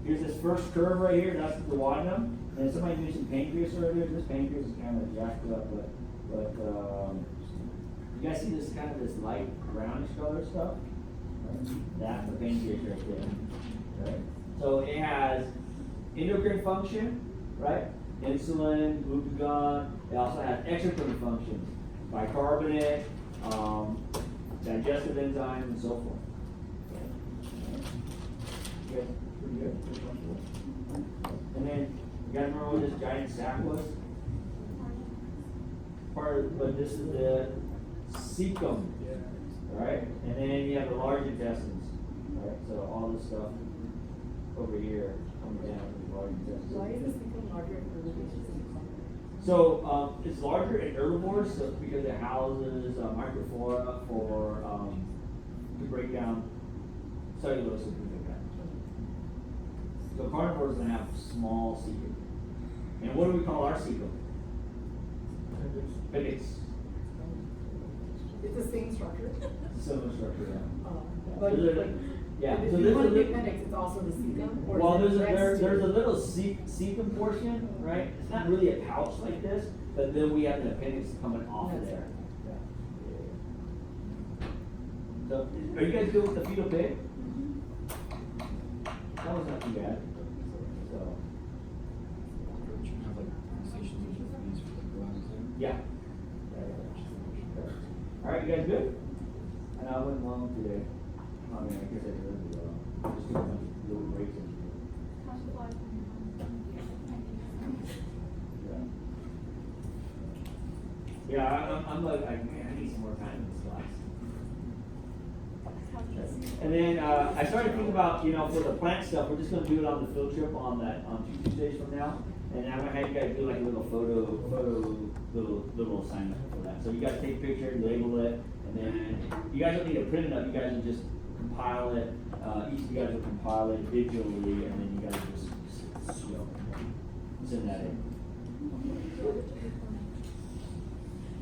here's this first curve right here, that's the duodenum. And somebody mentioned pancreas earlier. This pancreas is kind of jacked up, but you guys see this kind of this light brownish color stuff? Right? That's the pancreas right there. Right? So it has endocrine function, right? Insulin, glucagon. It also has exocrine functions, bicarbonate, digestive enzymes, and so forth. Okay. Pretty good. Pretty comfortable. And then you guys remember what this giant sac was? But this is the cecum, right? And then you have the large intestines, right? So all this stuff over here comes down to the large intestines. Why is this become larger in herbivores? So it's larger in herbivores because it houses microflora for to break down cellulose and things like that. So carnivores are going to have small cecum. And what do we call our cecum? Appendix. It's the same structure. It's a similar structure, yeah. But Yeah. if So you there's want a to be little, appendix, it's also the cecum? Or well, is it there's next a to- little cecum portion, right? It's not really a pouch like this, but then we have the appendix coming off of there. So, are you guys good with the fetal pig? That was not too bad. So, yeah. All right, you guys good? And I went long today. I mean, I guess I did well. Just took a bunch of little breaks in between. Yeah, I'm like, man, I need some more time in this class. And then I started thinking about, for the plant stuff, we're just going to do it on the field trip on 2 Tuesdays from now. And I'm going to have you guys do like a little little assignment for that. So you guys take a picture, label it, and then you guys don't need to print it up. You guys will just compile it. Each of you guys will compile it digitally, and then you guys just send that in.